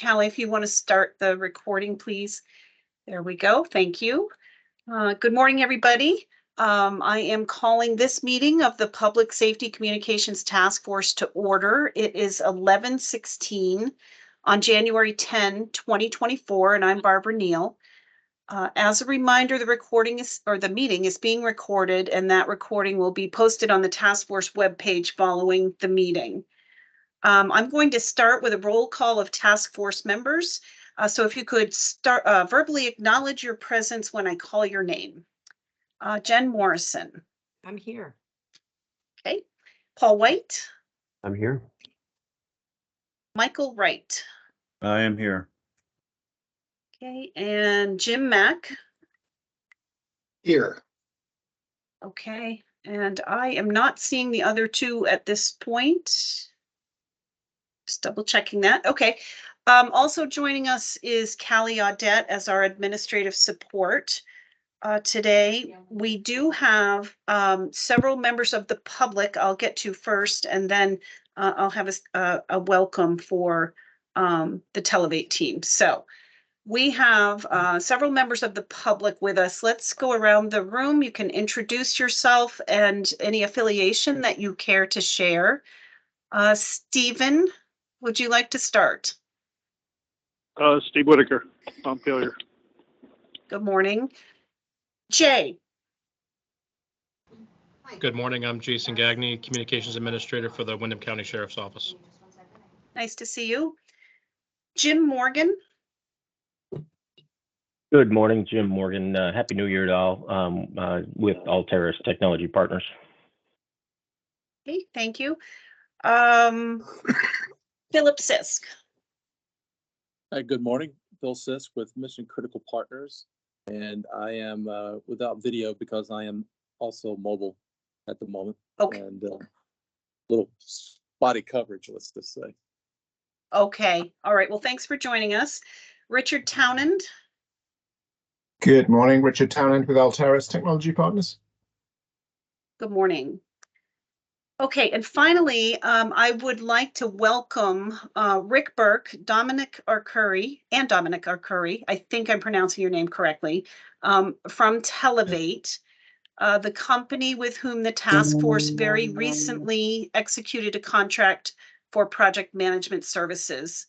Callie, if you want to start the recording, please. There we go. Thank you. Good morning, everybody. I am calling this meeting of the Public Safety Communications Task Force to order. It is 11:16 on January 10, 2024, and I'm Barbara Neal. As a reminder, the meeting is being recorded, and that recording will be posted on the task force webpage following the meeting. I'm going to start with a roll call of task force members. So if you could start verbally acknowledge your presence when I call your name. Jen Morrison. I'm here. Okay. Paul White. I'm here. Michael Wright. I am here. Okay. And Jim Mack. Here. Okay. And I am not seeing the other two at this point. Just double checking that. Okay. Also joining us is Callie Audette as our administrative support. Today, we do have several members of the public I'll get to first, and then I'll have a welcome for the Televate team. So we have several members of the public with us. Let's go around the room. You can introduce yourself and any affiliation that you care to share. Stephen, would you like to start? Steve Whitaker, Montpelier. Good morning. Jay. Good morning. I'm Jason Gagne, Communications Administrator for the Windham County Sheriff's Office. Nice to see you. Jim Morgan. Good morning, Jim Morgan. Happy New Year to all with Alteris Technology Partners. Okay, thank you. Philip Sisk. Hi, good morning. Phil Sisk with Mission Critical Partners. And I am without video because I am also mobile at the moment. Okay. And little spotty coverage, let's just say. Okay. All right. Well, thanks for joining us. Richard Townend. Good morning, Richard Townend with Alteris Technology Partners. Good morning. Okay, and finally, I would like to welcome Rick Burke, Dominic Arcuri. I think I'm pronouncing your name correctly, from Televate, the company with whom the task force very recently executed a contract for project management services.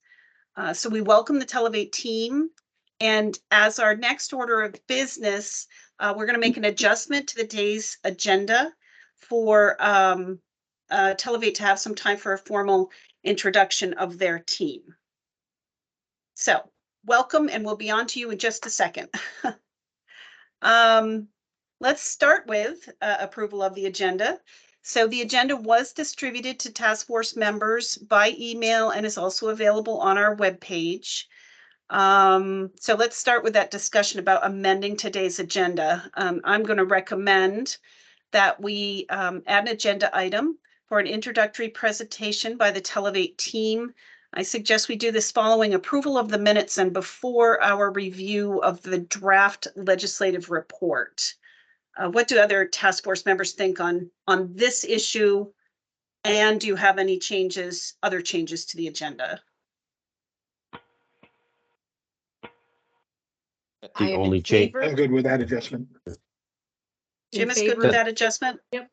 So we welcome the Televate team. And as our next order of business, we're going to make an adjustment to the day's agenda for Televate to have some time for a formal introduction of their team. So welcome, and we'll be on to you in just a second. Let's start with approval of the agenda. So the agenda was distributed to task force members by email and is also available on our webpage. So let's start with that discussion about amending today's agenda. I'm going to recommend that we add an agenda item for an introductory presentation by the Televate team. I suggest we do this following approval of the minutes and before our review of the draft legislative report. What do other task force members think on this issue? And do you have any other changes to the agenda? The only change. I'm good with that adjustment. Jim is good with that adjustment? Yep.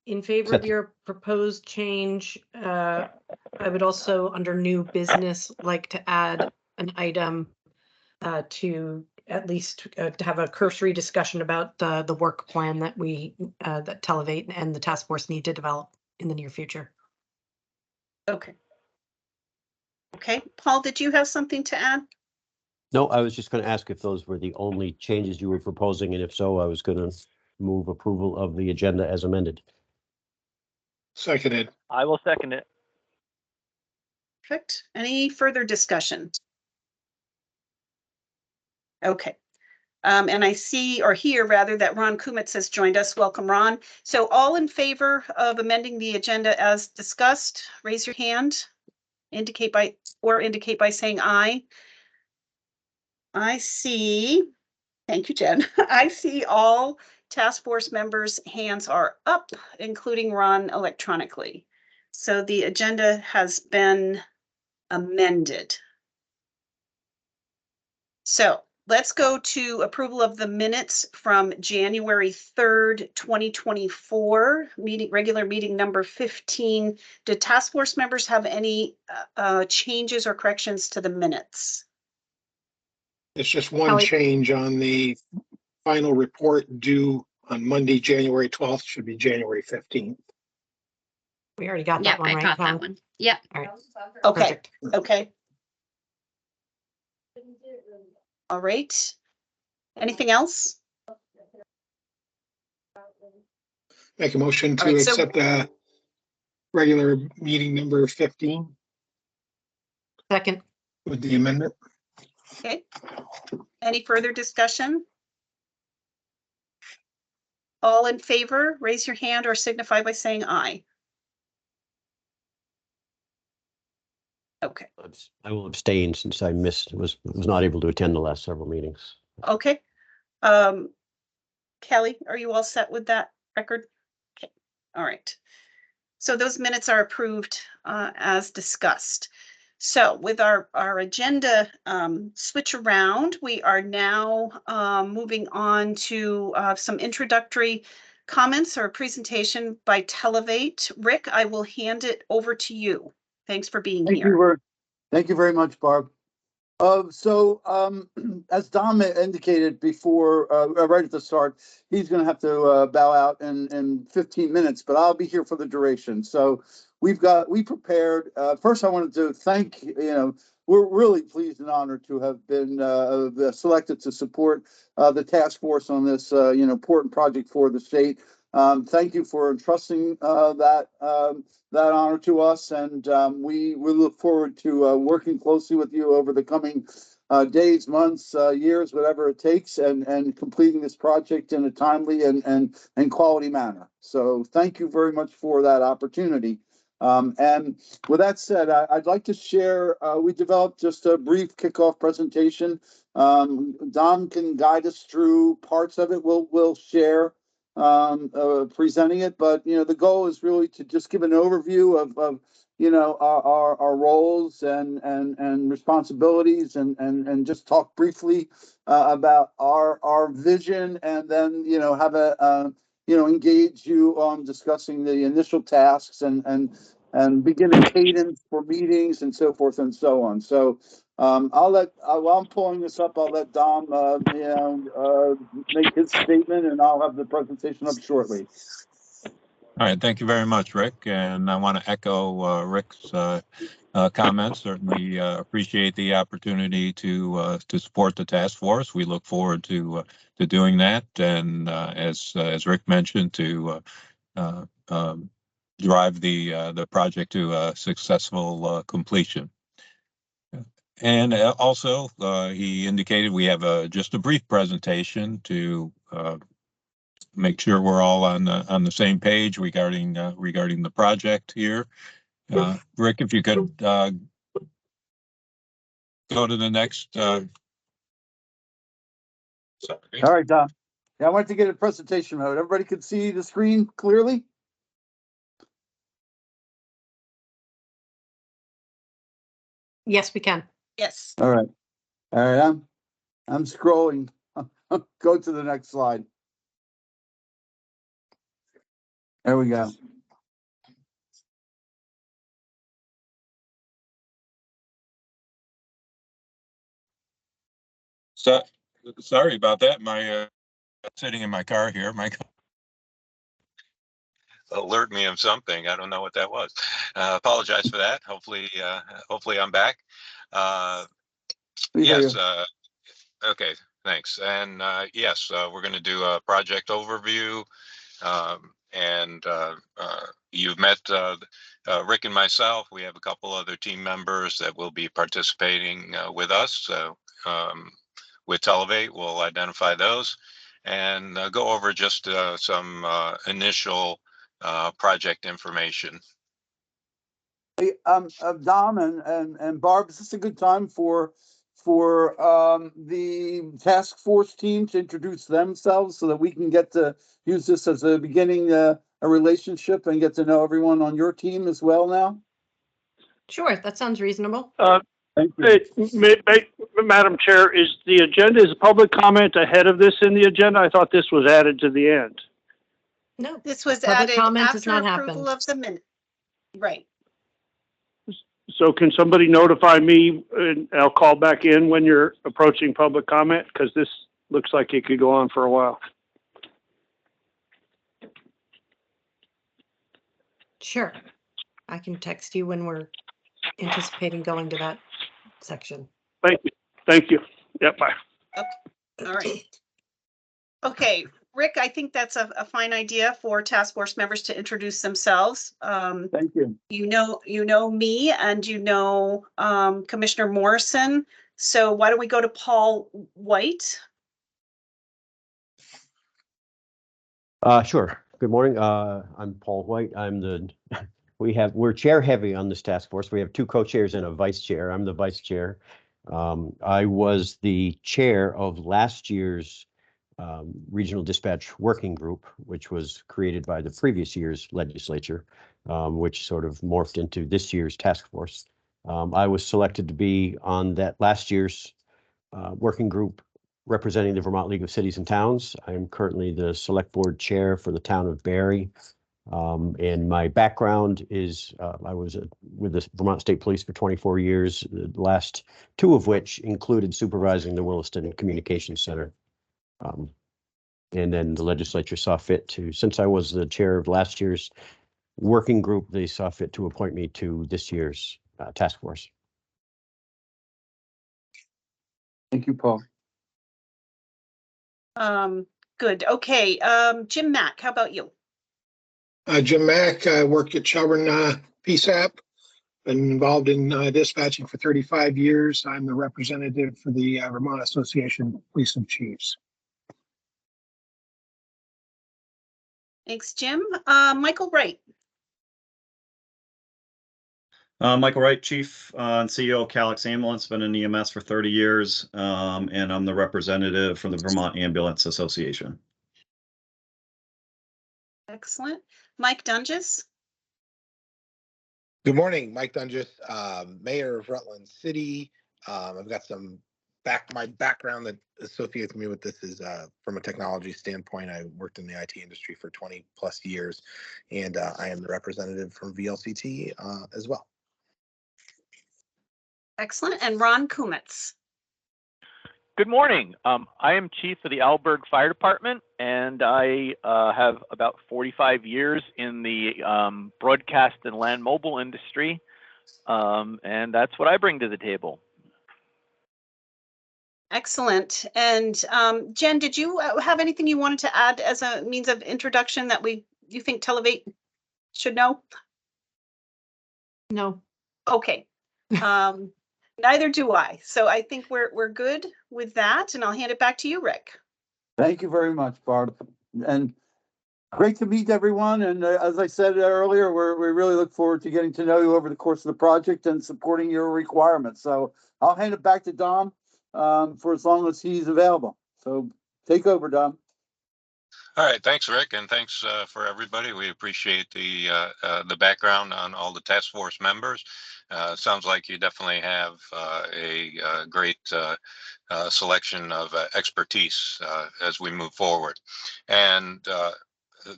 In favor of your proposed change, I would also, under new business, like to add an item to at least to have a cursory discussion about the work plan that that Televate and the task force need to develop in the near future. Okay. Okay, Paul, did you have something to add? No, I was just going to ask if those were the only changes you were proposing, and if so, I was going to move approval of the agenda as amended. Seconded. I will second it. Perfect. Any further discussion? Okay. And I see, or hear rather, that Ron Kumitz has joined us. Welcome, Ron. So all in favor of amending the agenda as discussed, raise your hand. Indicate by saying aye. I see, thank you, Jen. I see all task force members' hands are up, including Ron electronically. So the agenda has been amended. So let's go to approval of the minutes from January 3rd, 2024, regular meeting number 15. Did task force members have any changes or corrections to the minutes? It's just one Kelly? change on the final report due on Monday, January 12th, should be January 15th. We already got Yeah, that one, I right? caught that Colin? one. Yep. All right. Okay, Perfect. okay. All right. Anything else? Make a motion All to right, so- accept regular meeting number 15 Second. with the amendment. Okay. Any further discussion? All in favor, raise your hand or signify by saying aye. Okay, I will abstain since I was not able to attend the last several meetings. okay. Kelly, are you all set with that record? Okay, all right. So those minutes are approved as discussed. So with our agenda switch around, we are now moving on to some introductory comments or a presentation by Televate. Rick, I will hand it over to you. Thanks for being here. Thank you very much, Barb. As Dom indicated before, right at the start, he's going to have to bow out in 15 minutes, but I'll be here for the duration. So we prepared. First, I wanted to thank, we're really pleased and honored to have been selected to support the task force on this, important project for the state. Thank you for entrusting that honor to us, and we look forward to working closely with you over the coming days, months, years, whatever it takes, and completing this project in a timely and quality manner. So thank you very much for that opportunity. And with that said, I'd like to share, we developed just a brief kickoff presentation. Dom can guide us through parts of it. We'll share presenting it, but the goal is really to just give an overview of our roles and responsibilities, and just talk briefly about our vision, and then have a engage you on discussing the initial tasks and begin a cadence for meetings and so forth and so on. So while I'm pulling this up, I'll let Dom, make his statement, and I'll have the presentation up shortly. All right, thank you very much, Rick. And I want to echo Rick's comments. Certainly appreciate the opportunity to support the task force. We look forward to doing that, and as Rick mentioned, to drive the project to a successful completion. And also, he indicated we have just a brief presentation to make sure we're all on the same page regarding the project here. Rick, if you could go to the next. Sorry. All right, Dom. Yeah, I wanted to get a presentation mode. Everybody could see the screen clearly? Yes, we can. Yes. All right. I'm scrolling. Go to the next slide. There we go. So sorry about that. My sitting in my car here. My alert me of something. I don't know what that was. Apologize for that. Hopefully I'm back. Yes. Okay. Thanks. And yes, we're going to do a project overview. And you've met Rick and myself. We have a couple other team members that will be participating with us. So with Televate, we'll identify those and go over just some initial project information. Hey, Dom and Barb, is this a good time for the task force team to introduce themselves so that we can get to use this as a beginning, a relationship, and get to know everyone on your team as well now? Sure, that sounds reasonable. Thank you. Madam Chair, is the agenda, is public comment ahead of this in the agenda? I thought this was added to the end. No, This was Public added comment has after not approval happened. of the minute. Right. So can somebody notify me and I'll call back in when you're approaching public comment? Because this looks like it could go on for a while. sure. I can text you when we're anticipating going to that section. Thank you. Thank you. Yep, bye. All right. Okay, Rick, I think that's a fine idea for task force members to introduce themselves. Thank you. You know me and Commissioner Morrison. So why don't we go to Paul White? Sure. Good morning. I'm Paul White. We're chair heavy on this task force. We have 2 co-chairs and a vice chair. I'm the vice chair. I was the chair of last year's Regional Dispatch Working Group, which was created by the previous year's legislature, which sort of morphed into this year's task force. I was selected to be on that last year's working group representing the Vermont League of Cities and Towns. I'm currently the select board chair for the town of Barre. And my background is I was with the Vermont State Police for 24 years, the last 2 of which included supervising the Williston Communications Center. And then the legislature saw fit to, since I was the chair of last year's working group, they saw fit to appoint me to this year's task force. Thank you, Paul. Good. Okay. Jim Mack, how about you? Jim Mack, I worked at Shelburne PSAP, been involved in dispatching for 35 years. I'm the representative for the Vermont Association of Police and Chiefs. Thanks, Jim. Michael Wright. Michael Wright, Chief and CEO of Calix Ambulance, been in EMS for 30 years, and I'm the representative from the Vermont Ambulance Association. Excellent. Mike Dunges. Good morning, Mike Dunges, Mayor of Rutland City. I've got my background that associates me with this is from a technology standpoint. I worked in the IT industry for 20 plus years, and I am the representative from VLCT as well. Excellent. And Ron Kumitz. Good morning. I am chief of the Alberg Fire Department, and I have about 45 years in the broadcast and land mobile industry, and that's what I bring to the table. Excellent. And Jen, did you have anything you wanted to add as a means of introduction that you think Televate should know? No. Okay. Neither do I. So I think we're good with that, and I'll hand it back to you, Rick. Thank you very much, Barb. And great to meet everyone. And as I said earlier, we really look forward to getting to know you over the course of the project and supporting your requirements. So I'll hand it back to Dom for as long as he's available. So take over, Dom. All right, thanks, Rick, and thanks for everybody. We appreciate the background on all the task force members. Sounds like you definitely have a great selection of expertise as we move forward. And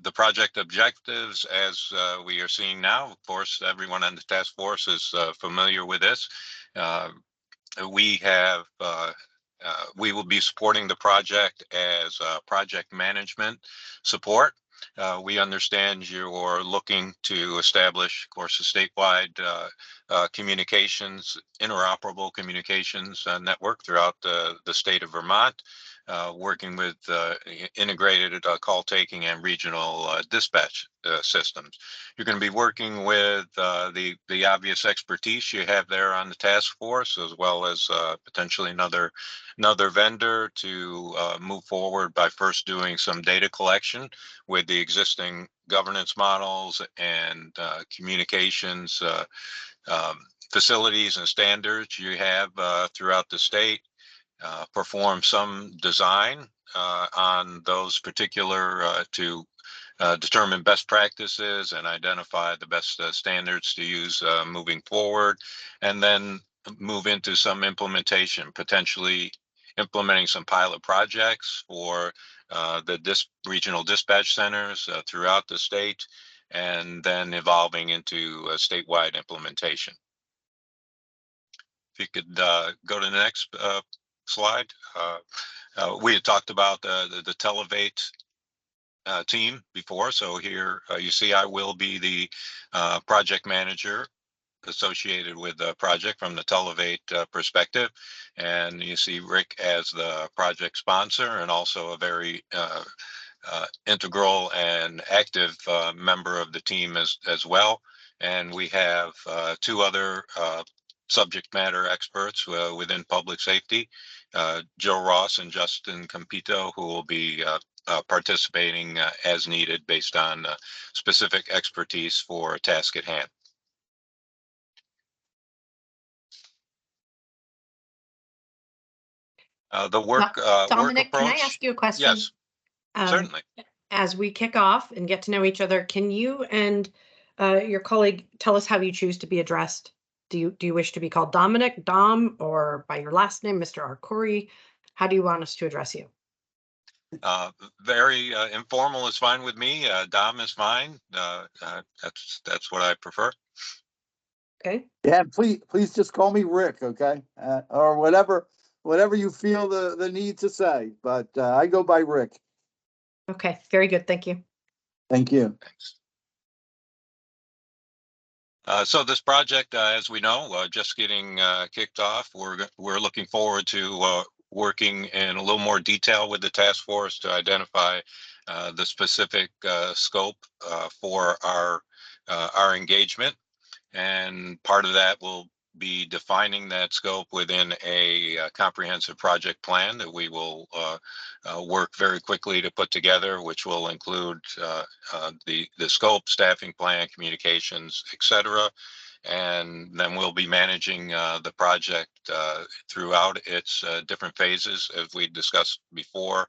the project objectives, as we are seeing now, of course, everyone on the task force is familiar with this. We will be supporting the project as project management support. We understand you are looking to establish, of course, a statewide interoperable communications network throughout the state of Vermont, working with integrated call taking and regional dispatch systems. You're going to be working with the obvious expertise you have there on the task force, as well as potentially another vendor to move forward by first doing some data collection with the existing governance models and communications facilities and standards you have throughout the state. Perform some design on those particular to determine best practices and identify the best standards to use moving forward, and then move into some implementation, potentially implementing some pilot projects for the regional dispatch centers throughout the state, and then evolving into a statewide implementation. If you could go to the next slide. We had talked about the Televate team before. So here you see I will be the project manager associated with the project from the Televate perspective. And you see Rick as the project sponsor and also a very integral and active member of the team as well. And we have two other subject matter experts within public safety, Joe Ross and Justin Campito, who will be participating as needed based on specific expertise for a task at hand. The work Dominic, approach. can I ask you a question? Yes, certainly. As we kick off and get to know each other, can you and your colleague tell us how you choose to be addressed? Do you wish to be called Dominic, Dom, or by your last name, Mr. Arcuri? How do you want us to address you? Very informal is fine with me. Dom is fine. That's what I prefer. Okay. Yeah, please just call me Rick, okay? Or whatever you feel the need to say, but I go by Rick. Okay, very good. Thank you. Thank you. Thanks. So this project, as we know, just getting kicked off. We're looking forward to working in a little more detail with the task force to identify the specific scope for our engagement. And part of that will be defining that scope within a comprehensive project plan that we will work very quickly to put together, which will include the scope, staffing plan, communications, etc. And then we'll be managing the project throughout its different phases, as we discussed before,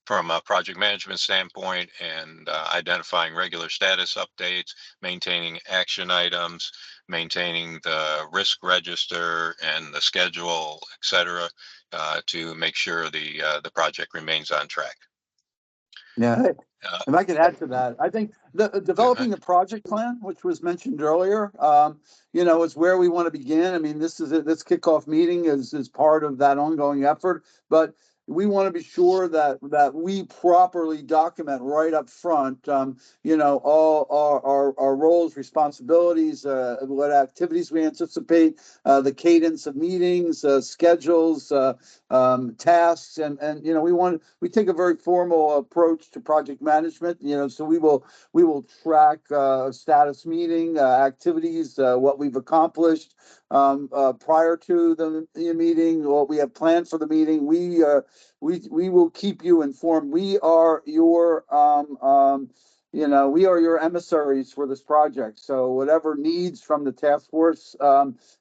from a project management standpoint, and identifying regular status updates, maintaining action items, maintaining the risk register and the schedule, etc., to make sure the project remains on track. Yeah, if I could add to that, I think developing the project plan, which was mentioned earlier, is where we want to begin. I mean, this kickoff meeting is part of that ongoing effort, but we want to be sure that we properly document right up front, all our roles, responsibilities, what activities we anticipate, the cadence of meetings, schedules, tasks, and we take a very formal approach to project management. So we will track status meeting activities, what we've accomplished prior to the meeting, what we have planned for the meeting. We will keep you informed. We are your emissaries for this project. So whatever needs from the task force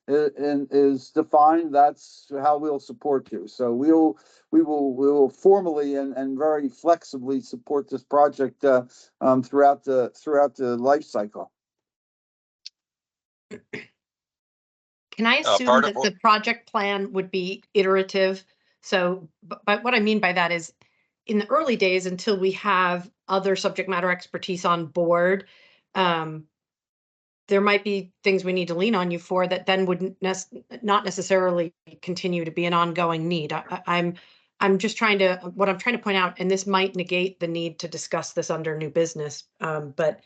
is defined, that's how we'll support you. So we will formally and very flexibly support this project throughout the life cycle. Can I assume that the project plan would be iterative? So, but what I mean by that is, in the early days, until we have other subject matter expertise on board, there might be things we need to lean on you for that then wouldn't not necessarily continue to be an ongoing need. I'm just trying to, what I'm trying to point out, and this might negate the need to discuss this under new business, but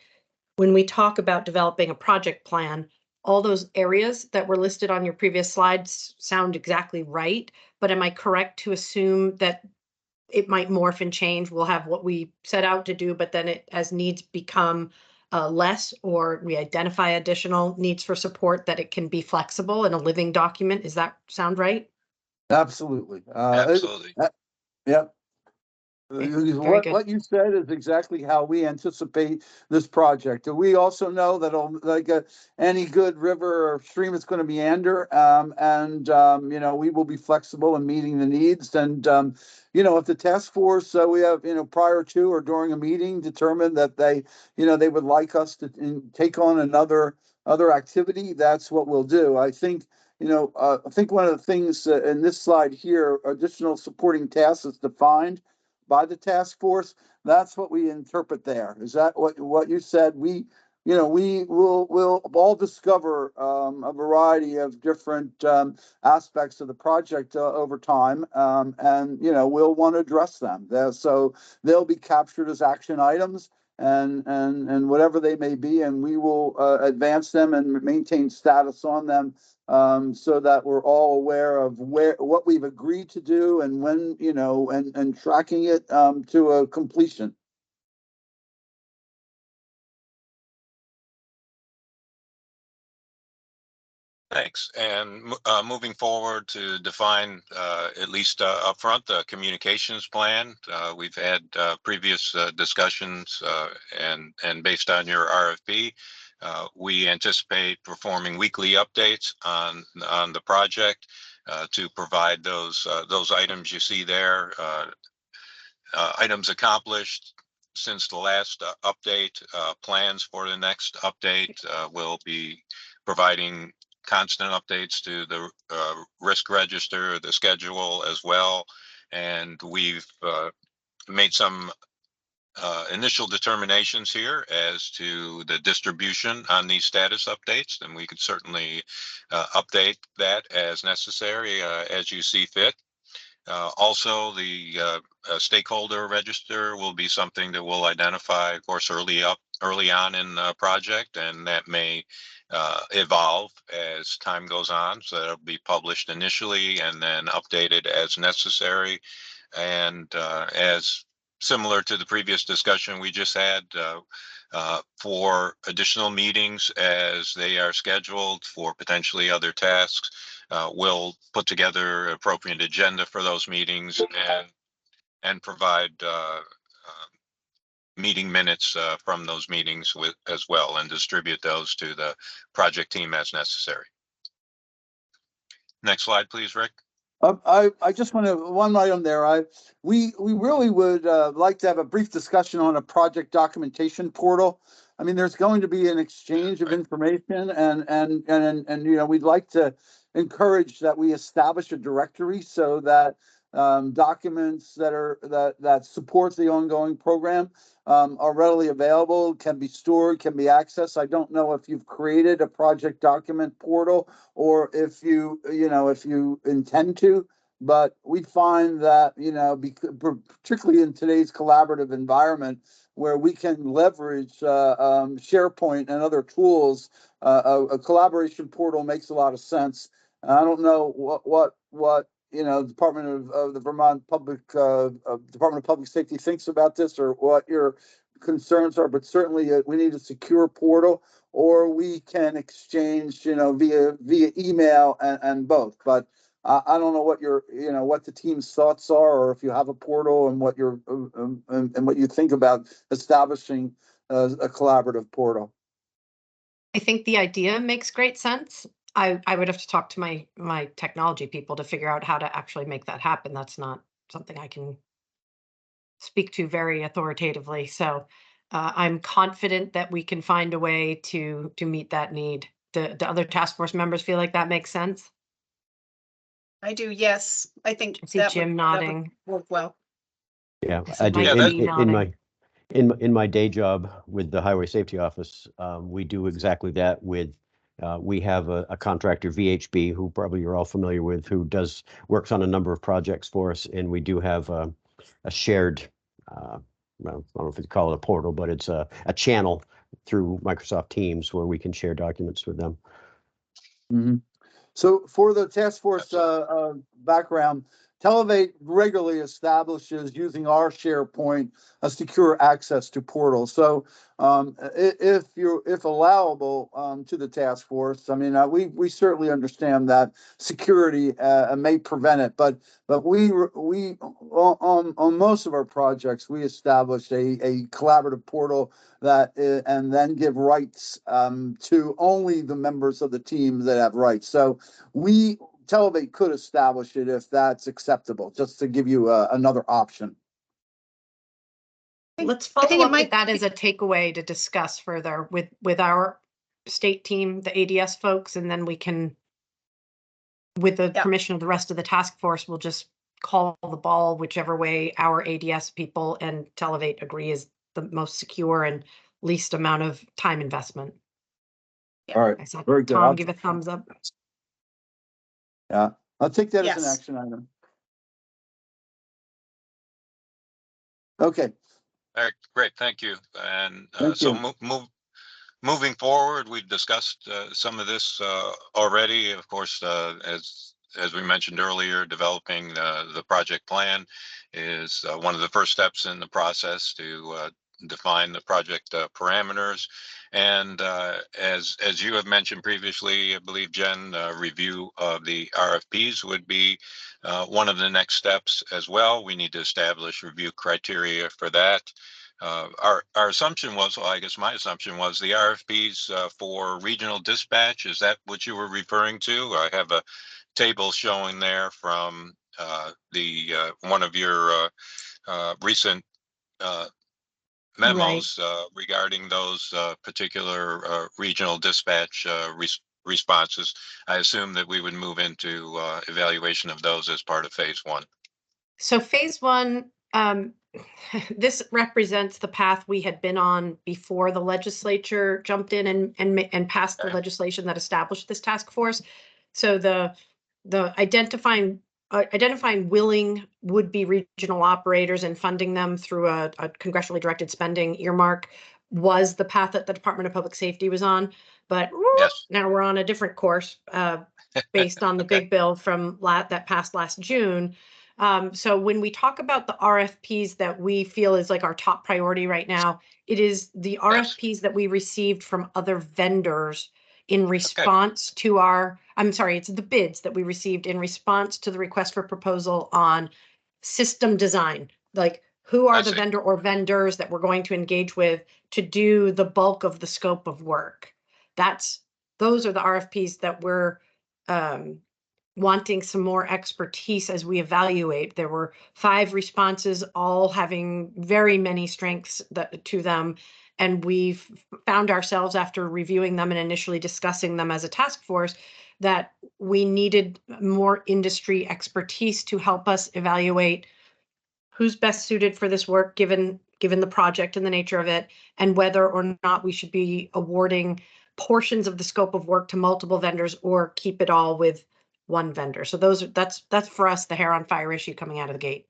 when we talk about developing a project plan, all those areas that were listed on your previous slides sound exactly right, but am I correct to assume that it might morph and change? We'll have what we set out to do, but then as needs become less, or we identify additional needs for support, that it can be flexible in a living document. Is that sound right? Absolutely. Absolutely. Yep. What you said is exactly how we anticipate this project. We also know that like any good river or stream, it's going to meander, and we will be flexible in meeting the needs. And if the task force we have prior to or during a meeting determined that they would like us to take on other activity, that's what we'll do. I think I think one of the things in this slide here, additional supporting tasks is defined by the task force. That's what we interpret there. Is that what you said? We we'll all discover a variety of different aspects of the project over time, and we'll want to address them. So they'll be captured as action items, and whatever they may be, and we will advance them and maintain status on them, so that we're all aware of what we've agreed to do and when, and tracking it to a completion. Thanks. And moving forward to define, at least upfront, the communications plan. We've had previous discussions, and based on your RFP, we anticipate performing weekly updates on the project to provide those items you see there, items accomplished since the last update, plans for the next update. We'll be providing constant updates to the risk register, the schedule as well. And we've made some initial determinations here as to the distribution on these status updates, and we could certainly update that as necessary, as you see fit. Also, the stakeholder register will be something that we'll identify, of course, early on in the project, and that may evolve as time goes on. So that'll be published initially and then updated as necessary. And as similar to the previous discussion we just had, for additional meetings as they are scheduled for potentially other tasks, we'll put together appropriate agenda for those meetings and provide meeting minutes from those meetings as well, and distribute those to the project team as necessary. Next slide, please, Rick. I just want to, one item there. We really would like to have a brief discussion on a project documentation portal. I mean, there's going to be an exchange of information, and we'd like to encourage that we establish a directory so that documents that support the ongoing program are readily available, can be stored, can be accessed. I don't know if you've created a project document portal or if you intend to, but we find that, particularly in today's collaborative environment where we can leverage SharePoint and other tools, a collaboration portal makes a lot of sense. I don't know what Department of the Vermont Department of Public Safety thinks about this, or what your concerns are, but certainly we need a secure portal, or we can exchange, via email and both. But I don't know what what the team's thoughts are, or if you have a portal and what what you think about establishing a collaborative portal. I think the idea makes great sense. I would have to talk to my technology people to figure out how to actually make that happen. That's not something I can speak to very authoritatively. So I'm confident that we can find a way to meet that need. The other task force members feel like that makes sense? I do, yes. I think I see Jim nodding. Work well. Yeah, I see I do. Mike In my day job with the Highway Safety Office, we do exactly that with. We have a contractor, VHB, who probably you're all familiar with, who works on a number of projects for us, and we do have a shared, I don't know if you call it a portal, but it's a channel through Microsoft Teams where we can share documents with them. Mm-hmm. So for the task force background, Televate regularly establishes, using our SharePoint, a secure access to portals. So if allowable to the task force, I mean, we certainly understand that security may prevent it, but we on most of our projects, we establish a collaborative portal that and then give rights to only the members of the team that have rights. So Televate could establish it if that's acceptable, just to give you another option. Let's follow up with that as a takeaway to discuss further with our state team, the ADS folks, and then we can with the Yeah. permission of the rest of the task force, we'll just call the ball whichever way our ADS people and Televate agree is the most secure and least amount of time investment. All right, I saw very good. Tom give a thumbs up. Yeah, I'll take that as an Yes. action item. Okay, All right, great, thank you. And Thank so you. moving forward, we've discussed some of this already. Of course, as we mentioned earlier, developing the project plan is one of the first steps in the process to define the project parameters. And as you have mentioned previously, I believe, Jen, review of the RFPs would be one of the next steps as well. We need to establish review criteria for that. Our assumption was, well, I guess my assumption was the RFPs for regional dispatch. Is that what you were referring to? I have a table showing there from the one of your recent memos regarding those particular regional dispatch responses. I assume that we would move into evaluation of those as part of phase one. So phase one, this represents the path we had been on before the legislature jumped in and passed the legislation that established this task force. So the identifying willing would-be regional operators and funding them through a congressionally directed spending earmark was the path that the Department of Public Safety was on. But Yes. now we're on a different course based on the big bill from that passed last June. So when we talk about the RFPs that we feel is like our top priority right now, it is the RFPs that we received from other vendors in response to it's the bids that we received in response to the request for proposal on system design. Like, who are the vendor or vendors that we're going to engage with to do the bulk of the scope of work? Those are the RFPs that we're wanting some more expertise as we evaluate. There were 5 responses, all having very many strengths to them. And we've found ourselves, after reviewing them and initially discussing them as a task force, that we needed more industry expertise to help us evaluate who's best suited for this work, given the project and the nature of it, and whether or not we should be awarding portions of the scope of work to multiple vendors or keep it all with one vendor. So that's for us the hair on fire issue coming out of the gate.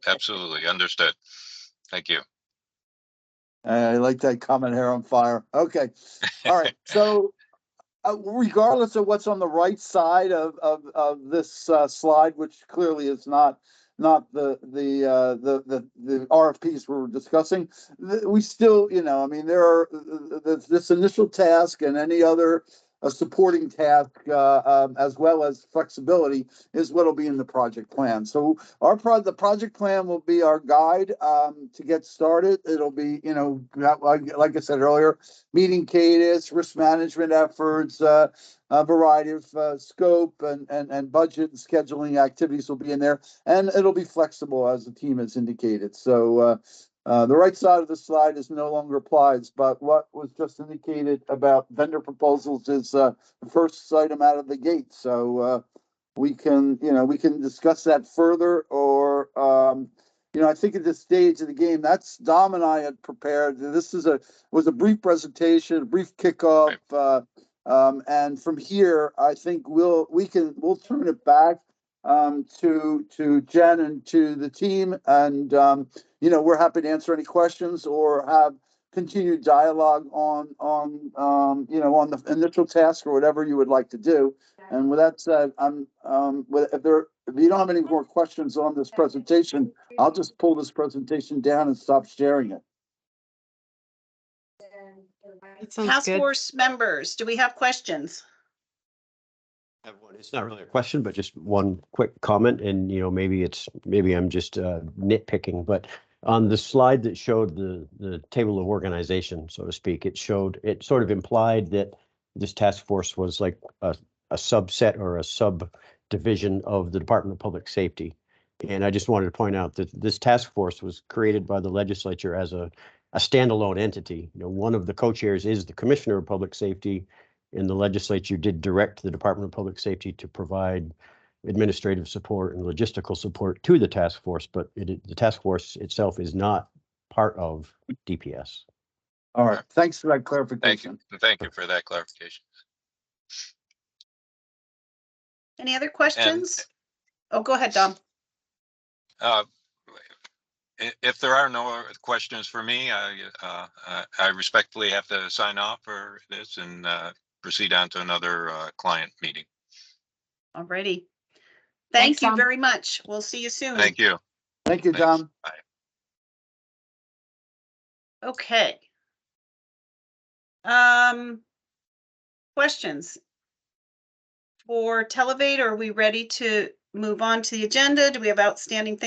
Absolutely understood. Thank you. I like that comment, hair on fire. Okay, all right. So regardless of what's on the right side of this slide, which clearly is not the RFPs we're discussing, we still, I mean, there are this initial task and any other supporting task, as well as flexibility, is what will be in the project plan. So the project plan will be our guide to get started. It'll be, like I said earlier, meeting cadence, risk management efforts, a variety of scope and budget and scheduling activities will be in there, and it'll be flexible, as the team has indicated. So the right side of the slide is no longer applies, but what was just indicated about vendor proposals is the first item out of the gate. So we can discuss that further, or I think at this stage of the game, that's Dom and I had prepared. This was a brief presentation, a brief kickoff, and from here, I think we'll turn it back to Jen and to the team, and we're happy to answer any questions or have continued dialogue on the initial task or whatever you would like to do. And with that said, if you don't have any more questions on this presentation, I'll just pull this presentation down and stop sharing it. Task force members, do we have questions? It's not really a question, but just one quick comment, and maybe I'm just nitpicking, but on the slide that showed the table of organization, so to speak, it sort of implied that this task force was like a subset or a subdivision of the Department of Public Safety. And I just wanted to point out that this task force was created by the legislature as a standalone entity. One of the co-chairs is the Commissioner of Public Safety, And the legislature did direct the Department of Public Safety to provide administrative support and logistical support to the task force, but the task force itself is not part of DPS. All right, thanks for that Thank clarification. you. Thank you for that clarification. Any other questions? Oh, go ahead, Dom. If there are no other questions for me, I respectfully have to sign off for this and proceed on to another client meeting. Alrighty. Thanks, Thank you Dom. very much. We'll see you soon. Thank you. Thank you, Thanks. Dom. Bye. Okay. Questions for Televate? Are we ready to move on to the agenda? Do we have outstanding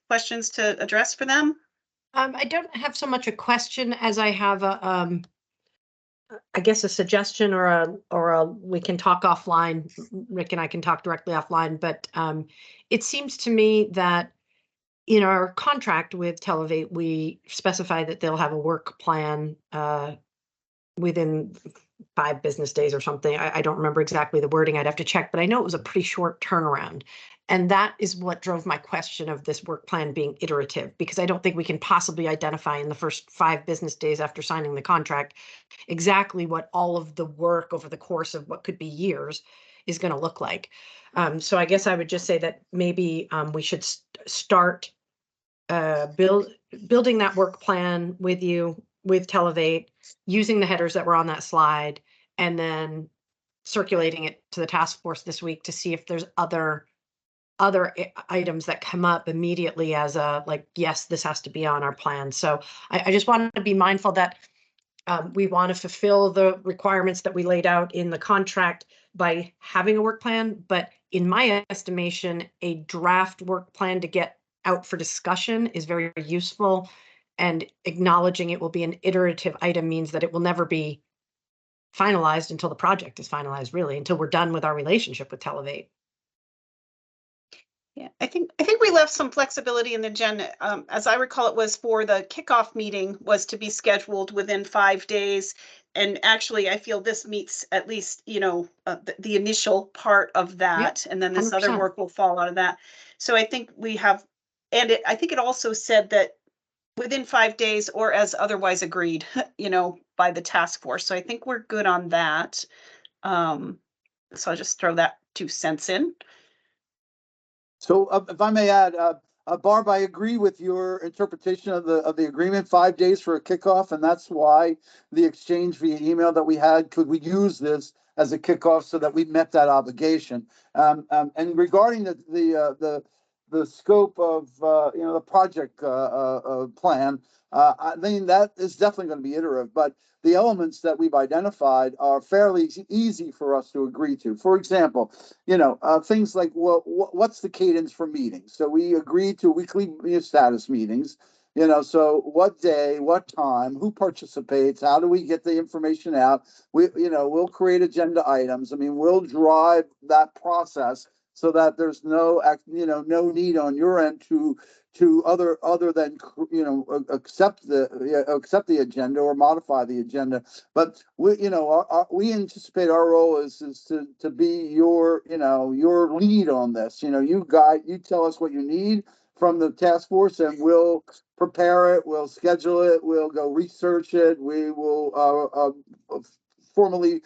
questions to address for them? I don't have so much a question as I have a, I guess a suggestion or a, we can talk offline. Rick and I can talk directly offline, but it seems to me that in our contract with Televate, we specify that they'll have a work plan within 5 business days or something. I don't remember exactly the wording. I'd have to check, but I know it was a pretty short turnaround. And that is what drove my question of this work plan being iterative, because I don't think we can possibly identify in the first 5 business days after signing the contract exactly what all of the work over the course of what could be years is going to look like. So I guess I would just say that maybe we should start building that work plan with you, with Televate, using the headers that were on that slide, and then circulating it to the task force this week to see if there's other items that come up immediately as a, like, yes, this has to be on our plan. So I just want to be mindful that we want to fulfill the requirements that we laid out in the contract by having a work plan. But in my estimation, a draft work plan to get out for discussion is very useful. And acknowledging it will be an iterative item means that it will never be finalized until the project is finalized, really, until we're done with our relationship with Televate. Yeah, I think we left some flexibility in the agenda. As I recall, it was for the kickoff meeting was to be scheduled within 5 days. And actually, I feel this meets at least, the initial part of that. And then this other 100%. work will fall out of that. So I think we have, and I think it also said that within 5 days or as otherwise agreed, by the task force. So I think we're good on that. So I'll just throw that 2 cents in. So if I may add, Barb, I agree with your interpretation of the agreement, 5 days for a kickoff, and that's why the exchange via email that we had, could we use this as a kickoff so that we met that obligation? And regarding the scope of the project plan, I mean, that is definitely going to be iterative, but the elements that we've identified are fairly easy for us to agree to. For example, things like, well, what's the cadence for meetings? So we agreed to weekly status meetings. So what day, what time, who participates, how do we get the information out? We'll create agenda items. I mean, we'll drive that process so that there's no need on your end to other than accept the agenda or modify the agenda. But we anticipate our role is to be your lead on this. You tell us what you need from the task force, and we'll prepare it, we'll schedule it, we'll go research it, we will formally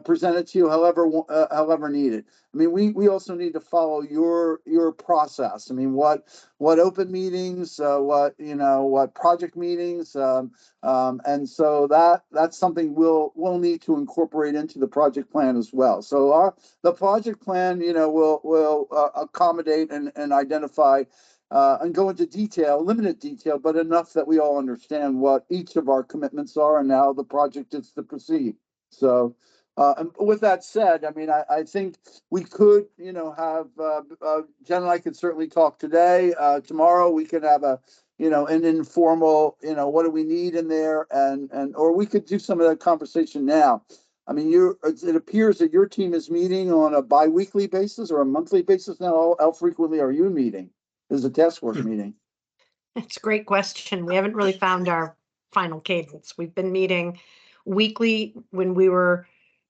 present it to you however needed. I mean, we also need to follow your process. I mean, what open meetings, what project meetings, and so that's something we'll need to incorporate into the project plan as well. So the project plan, will accommodate and identify and go into limited detail, but enough that we all understand what each of our commitments are and how the project is to proceed. So. And with that said, I mean, I think we could, have Jen and I could certainly talk today. Tomorrow we could have an informal, what do we need in there, or we could do some of that conversation now. I mean, it appears that your team is meeting on a bi-weekly basis or a monthly basis now. How frequently are you meeting? Is a task force meeting? It's a great question. We haven't really found our final cadence. We've been meeting weekly when we were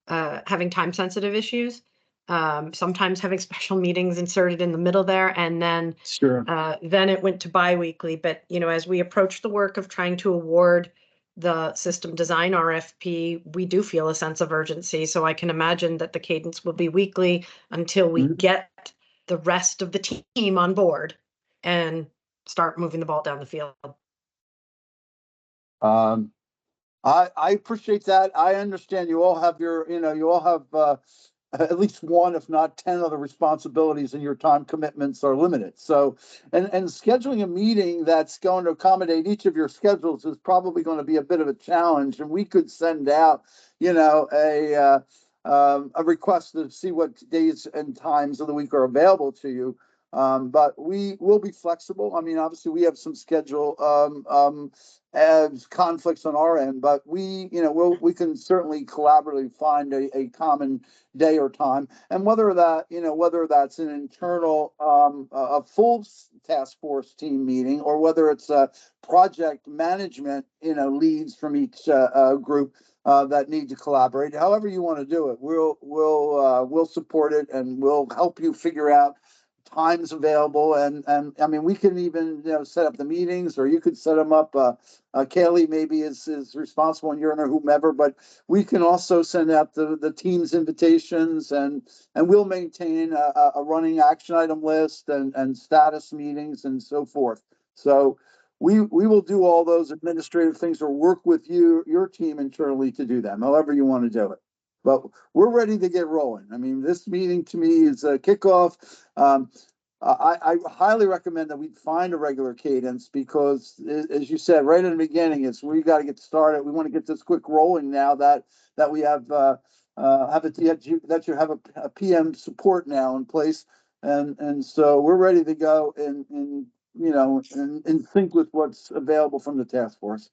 having time-sensitive issues. Sometimes having special meetings inserted in the middle there, and then Sure. then it went to bi-weekly. But, you know, as we approach the work of trying to award the system design RFP, we do feel a sense of urgency. So I can imagine that the cadence will be weekly until we get the rest of the team on board and start moving the ball down the field. I appreciate that. I understand you all have your, you all have at least one, if not 10 other responsibilities, and your time commitments are limited. So, and scheduling a meeting that's going to accommodate each of your schedules is probably going to be a bit of a challenge. And we could send out, a request to see what days and times of the week are available to you. But we will be flexible. I mean, obviously, we have some schedule as conflicts on our end, but we can certainly collaboratively find a common day or time. And whether that's an internal, a full task force team meeting, or whether it's a project management, leads from each group that need to collaborate. However you want to do it, we'll support it, and we'll help you figure out times available. And I mean, we can even set up the meetings, or you could set them up. Kaylee maybe is responsible, and you're whomever, but we can also send out the team's invitations, and we'll maintain a running action item list and status meetings and so forth. So we will do all those administrative things, or work with your team internally to do them, however you want to do it. But we're ready to get rolling. I mean, this meeting to me is a kickoff. I highly recommend that we find a regular cadence, because, as you said right in the beginning, we got to get started. We want to get this quick rolling now that we have that you have a PM support now in place, and so we're ready to go in sync with what's available from the task force.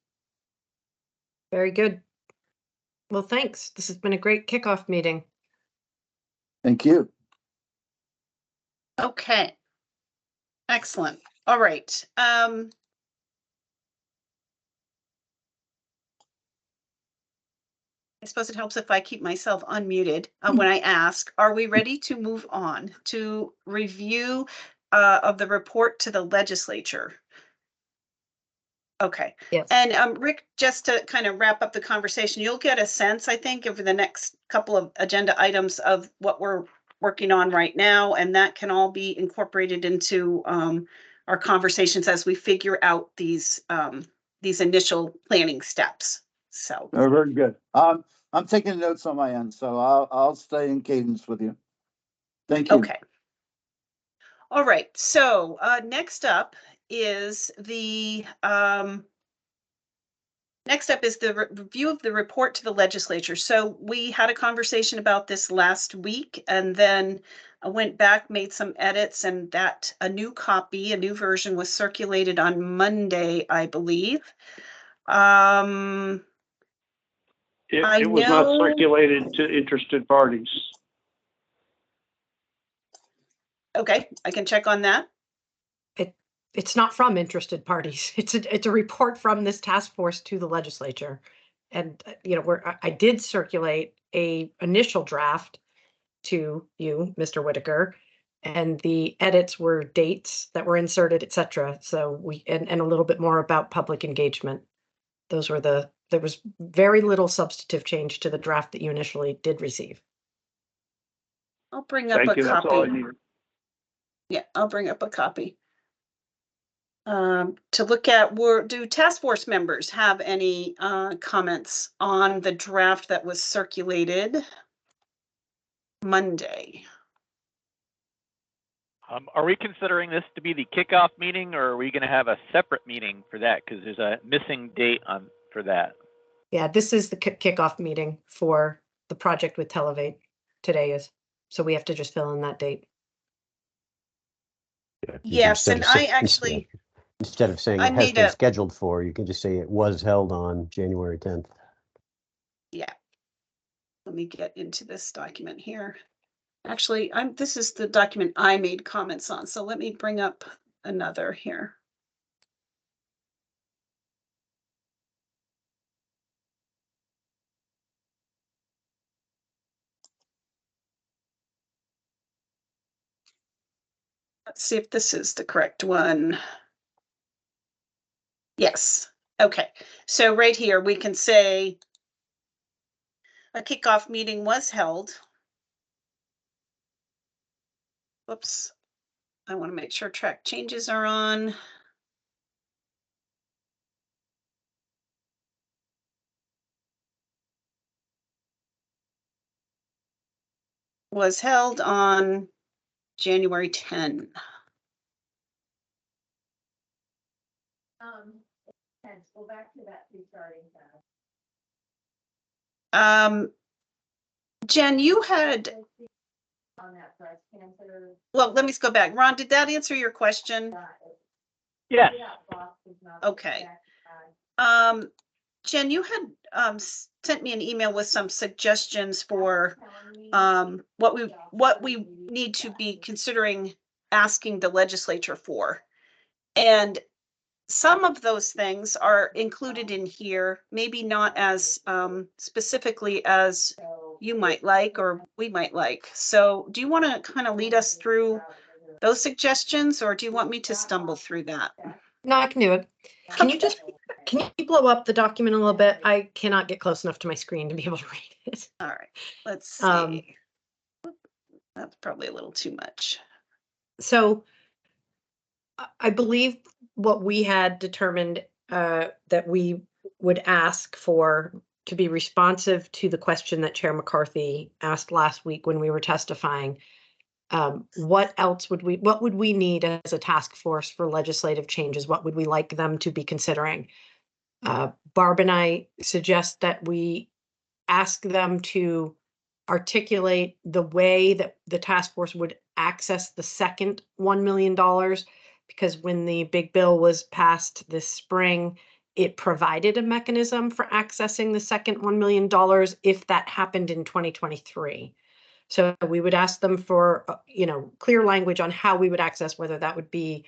Very good. Well, thanks. This has been a great kickoff meeting. Thank you. Okay. Excellent. All right. I suppose it helps if I keep myself unmuted when I ask. Are we ready to move on to review of the report to the legislature? Okay. Yes. And Rick, just to kind of wrap up the conversation, you'll get a sense, I think, over the next couple of agenda items of what we're working on right now, and that can all be incorporated into our conversations as we figure out these initial planning steps. So Very good. I'm taking notes on my end, so I'll stay in cadence with you. Thank you. Okay. All right. So next up is the review of the report to the legislature. So we had a conversation about this last week, and then I went back, made some edits, and that a new version was circulated on Monday, I believe. It was not circulated to interested parties. Okay, I can check on that. It's not from interested parties. It's a report from this task force to the legislature. And, I did circulate a initial draft to you, Mr. Whitaker, and the edits were dates that were inserted, et cetera. So and a little bit more about public engagement. There was very little substantive change to the draft that you initially did receive. I'll bring up a copy. That's all I needed. Yeah, I'll bring up a copy. To look at, do task force members have any comments on the draft that was circulated Monday? Are we considering this to be the kickoff meeting, or are we going to have a separate meeting for that? Because there's a missing date for that. Yeah, this is the kickoff meeting for the project with Televate. Today is, so we have to just fill in that date. Yes, and I actually, instead of saying it has been scheduled for, you can just say it was held on January 10th. Yeah. Let me get into this document here. Actually, this is the document I made comments on, so let me bring up another here. Let's see if this is the correct one. Yes. Okay. So right here, we can say a kickoff meeting was held. Whoops. I want to make sure track changes are on. Was held on January 10. Go back to that restarting Jen, you had, on that breast cancer. well, let me go back. Ron, did that answer your question? Yes. Okay. Jen, you had sent me an email with some suggestions for what we need to be considering asking the legislature for. And some of those things are included in here, maybe not as specifically as you might like or we might like. So do you want to kind of lead us through those suggestions, or do you want me to stumble through that? No, I can do it. Can you blow up the document a little bit? I cannot get close enough to my screen to be able to read it. All right, let's see. That's probably a little too much. So I believe what we had determined that we would ask for to be responsive to the question that Chair McCarthy asked last week when we were testifying. What would we need as a task force for legislative changes? What would we like them to be considering? Barb and I suggest that we ask them to articulate the way that the task force would access the second $1 million, because when the big bill was passed this spring, it provided a mechanism for accessing the second $1 million if that happened in 2023. So we would ask them for, clear language on how we would access, whether that would be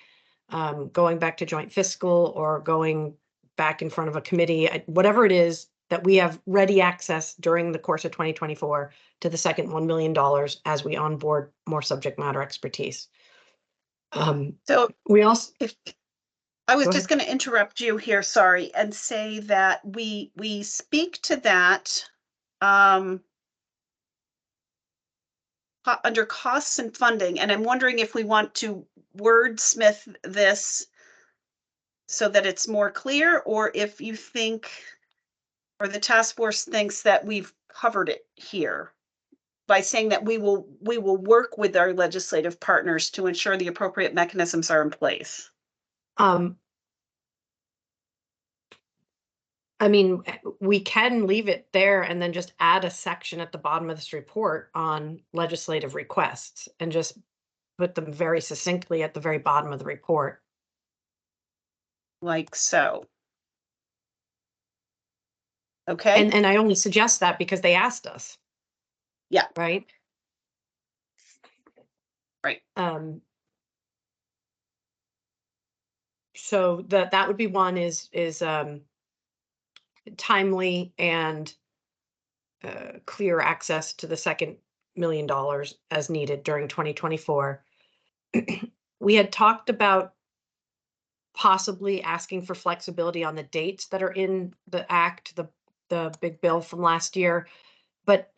going back to joint fiscal or going back in front of a committee, whatever it is, that we have ready access during the course of 2024 to the second $1 million as we onboard more subject matter expertise. So we also, I was just going to interrupt you here, sorry, and say that we speak to that under costs and funding, and I'm wondering if we want to wordsmith this so that it's more clear, or if you think, or the task force thinks that we've covered it here by saying that we will work with our legislative partners to ensure the appropriate mechanisms are in place. I mean, we can leave it there and then just add a section at the bottom of this report on legislative requests and just put them very succinctly at the very bottom of the report. Like so. Okay. And I only suggest that because they asked us. Yeah. Right. Right. So that would be one is timely and clear access to the second $1 million as needed during 2024. We had talked about possibly asking for flexibility on the dates that are in the act, the big bill from last year, but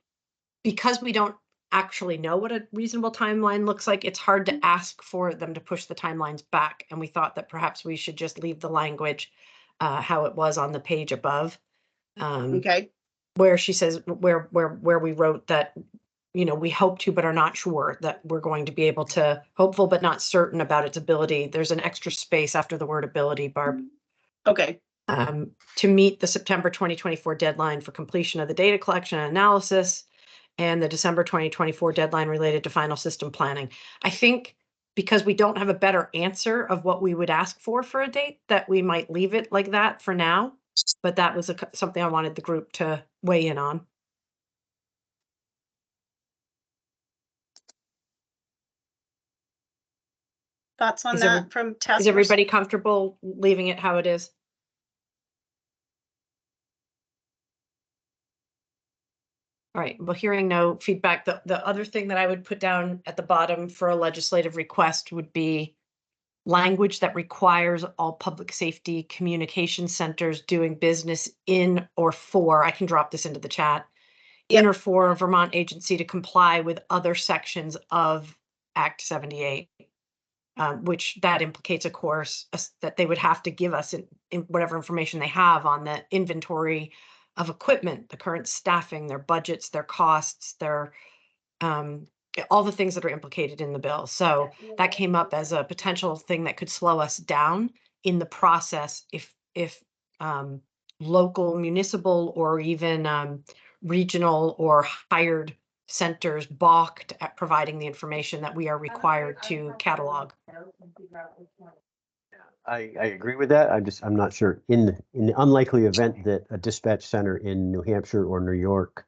because we don't actually know what a reasonable timeline looks like, it's hard to ask for them to push the timelines back. And we thought that perhaps we should just leave the language how it was on the page above. Okay. Where she says, where we wrote that, we hope to, but are not sure that we're going to be able to, hopeful but not certain about its ability. There's an extra space after the word ability, Barb. Okay. To meet the September 2024 deadline for completion of the data collection and analysis and the December 2024 deadline related to final system planning. I think because we don't have a better answer of what we would ask for a date, that we might leave it like that for now. But that was something I wanted the group to weigh in on. Thoughts on that from task force? Is everybody comfortable leaving it how it is? All right, well, hearing no feedback, the other thing that I would put down at the bottom for a legislative request would be language that requires all public safety communication centers doing business in or for, I can drop this into the chat, in or for a Vermont agency to comply with other sections of Act 78. Which that implicates, of course, that they would have to give us in whatever information they have on the inventory of equipment, the current staffing, their budgets, their costs, their all the things that are implicated in the bill. So that came up as a potential thing that could slow us down in the process if local, municipal, or even regional or hired centers balked at providing the information that we are required to catalog. I agree with that. I'm not sure in the unlikely event that a dispatch center in New Hampshire or New York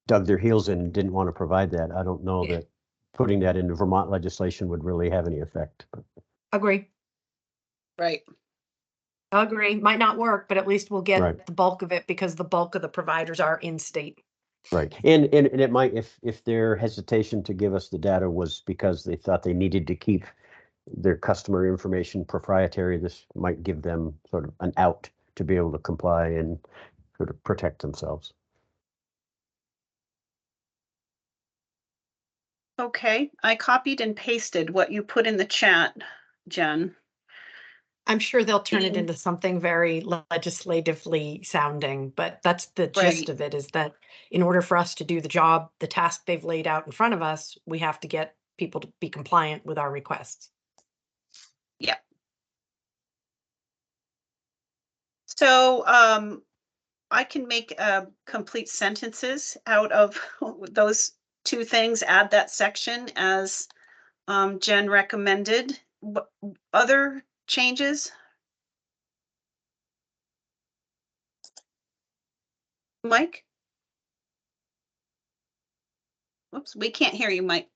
dug their heels in and didn't want to provide that. I don't know that putting that into Vermont legislation would really have any effect. Agree. Right. Agree. Might not work, but at least we'll get Right. the bulk of it because the bulk of the providers are in state. Right. And it might, if their hesitation to give us the data was because they thought they needed to keep their customer information proprietary, this might give them sort of an out to be able to comply and sort of protect themselves. Okay, I copied and pasted what you put in the chat, Jen. I'm sure they'll turn it into something very legislatively sounding, but that's the gist Right. of it, is that in order for us to do the job, the task they've laid out in front of us, we have to get people to be compliant with our requests. Yeah. So I can make complete sentences out of those two things, add that section as Jen recommended. Other changes? Mike? Oops, we can't hear you, Mike.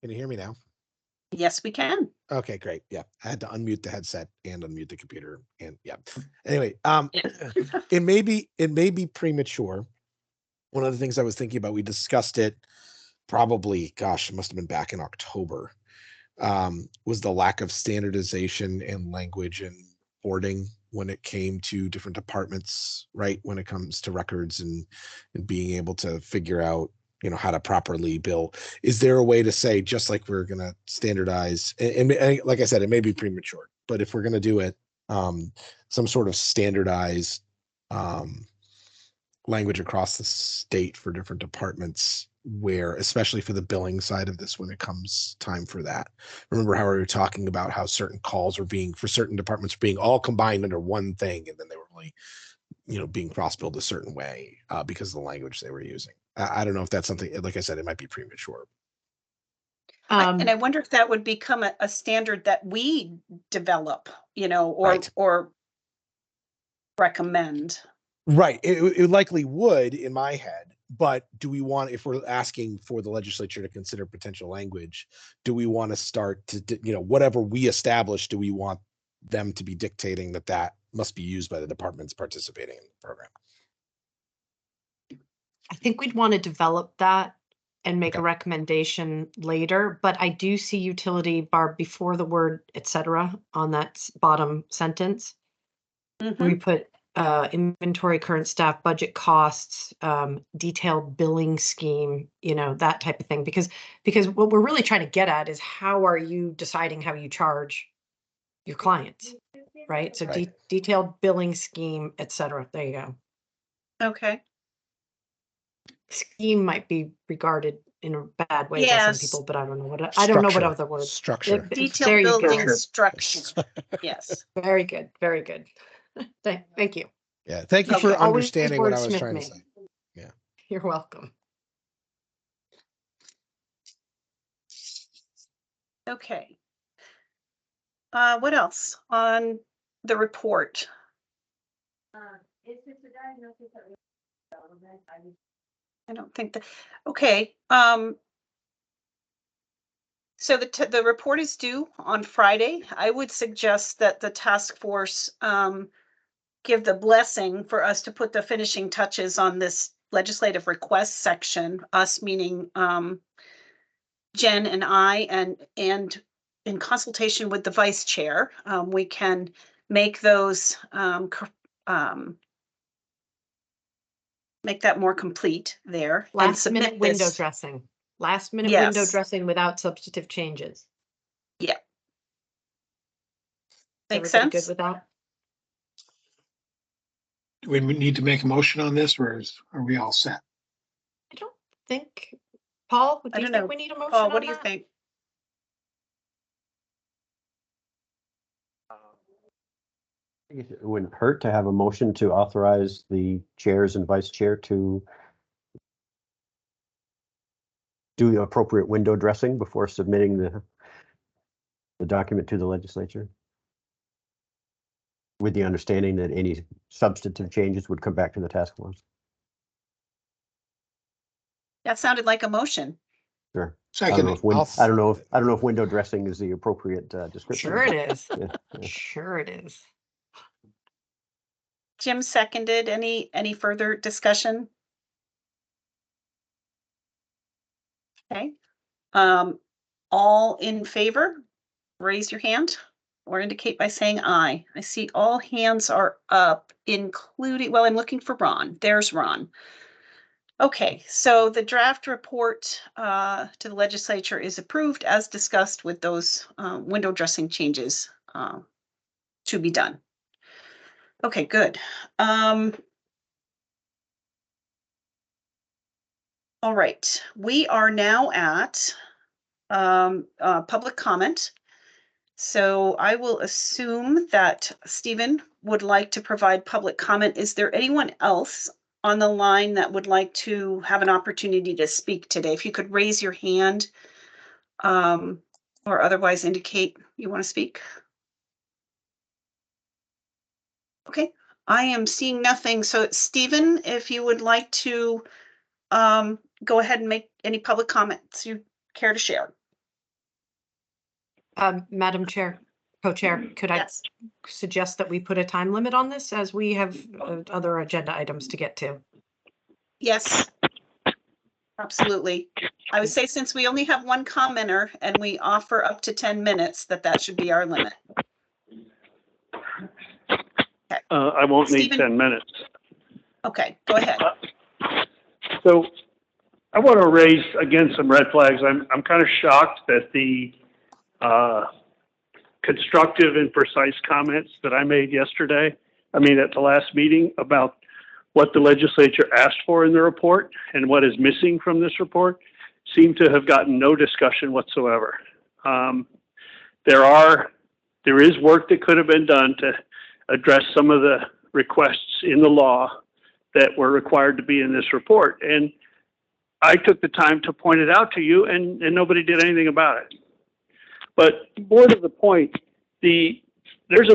Can you hear me now? Yes, we can. Okay, great. Yeah, I had to unmute the headset and unmute the computer, and yeah. Anyway, it may be premature. One of the things I was thinking about, we discussed it probably, gosh, it must have been back in October, was the lack of standardization in language and reporting when it came to different departments, right? When it comes to records and being able to figure out, how to properly bill. Is there a way to say, just like we're going to standardize, and like I said, it may be premature, but if we're going to do it, some sort of standardized language across the state for different departments, where, especially for the billing side of this, when it comes time for that. Remember how we were talking about how certain calls are being, for certain departments, being all combined under one thing, and then they were really, being cross-billed a certain way because of the language they were using. I don't know if that's something, like I said, it might be premature. And I wonder if that would become a standard that we develop, Right. or recommend. Right. It likely would, in my head, but do we want, if we're asking for the legislature to consider potential language, do we want to start to, whatever we establish, do we want them to be dictating that must be used by the departments participating in the program? I think we'd want to develop that and make a Okay. recommendation later, but I do see utility, Barb, before the word et cetera on that bottom sentence. We put inventory, current staff, budget costs, detailed billing scheme, that type of thing. Because what we're really trying to get at is, how are you deciding how you charge your clients, right? So Right. detailed billing scheme, et cetera. There you go. Okay. Scheme might be regarded in a bad way by some Yes. people, but I don't know what other words. Structure. There Detailed you building go. structure. Yes. Very good. Very good. Thank you. Yeah. Thank you for Okay. Always understanding what I was wordsmith trying to me. say. Yeah. You're welcome. Okay. What else on the report? I don't think that, okay. So the report is due on Friday. I would suggest that the task force give the blessing for us to put the finishing touches on this legislative request section, us meaning Jen and I, and in consultation with the vice chair, we can make those make that more complete there. and Last submit minute window this. dressing. Last minute window Yes. dressing without substantive changes. Yeah. Is Makes everybody sense? good with that? Do we need to make a motion on this, or are we all set? I don't think, Paul, I do you don't think know. we need a motion Paul, on what do you that? think? It wouldn't hurt to have a motion to authorize the chairs and vice chair to do the appropriate window dressing before submitting the document to the legislature, with the understanding that any substantive changes would come back to the task force. That sounded like a motion. Sure. Second, I don't know if window dressing is the appropriate description. Sure it is. Yeah, yeah. Sure it is. Jim seconded. Any further discussion? Okay. All in favor, raise your hand or indicate by saying aye. I see all hands are up, including, well, I'm looking for Ron. There's Ron. Okay, so the draft report to the legislature is approved as discussed with those window dressing changes to be done. Okay, good. All right, we are now at public comment. So I will assume that Stephen would like to provide public comment. Is there anyone else on the line that would like to have an opportunity to speak today? If you could raise your hand or otherwise indicate you want to speak. Okay, I am seeing nothing. So Stephen, if you would like to go ahead and make any public comments you care to share. Madam Chair, Co-Chair, could I Yes. suggest that we put a time limit on this as we have other agenda items to get to? Yes. Absolutely. I would say since we only have one commenter and we offer up to 10 minutes, that should be our limit. I won't need Stephen? 10 minutes. Okay, go ahead. So I want to raise again some red flags. I'm kind of shocked that the constructive and precise comments that I made yesterday, at the last meeting about what the legislature asked for in the report and what is missing from this report seem to have gotten no discussion whatsoever. There is work that could have been done to address some of the requests in the law that were required to be in this report. And I took the time to point it out to you, and nobody did anything about it. But more to the point, there's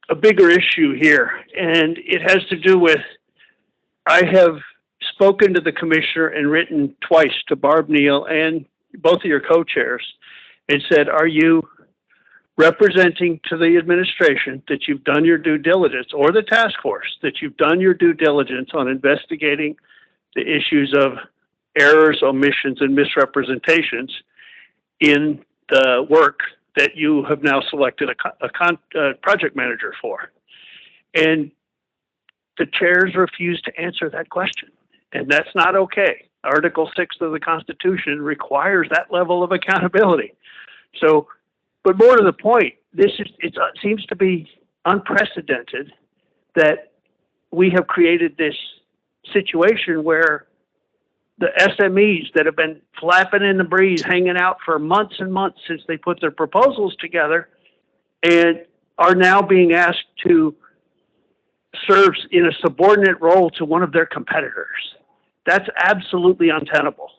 a bigger issue here, and it has to do with, I have spoken to the commissioner and written twice to Barb Neal and both of your co-chairs and said, are you representing to the administration that you've done your due diligence, or the task force, that you've done your due diligence on investigating the issues of errors, omissions, and misrepresentations in the work that you have now selected a project manager for? And the chairs refuse to answer that question, and that's not okay. Article 6 of the Constitution requires that level of accountability. So, but more to the point, it seems to be unprecedented that we have created this situation where the SMEs that have been flapping in the breeze, hanging out for months and months since they put their proposals together, and are now being asked to serve in a subordinate role to one of their competitors. That's absolutely untenable.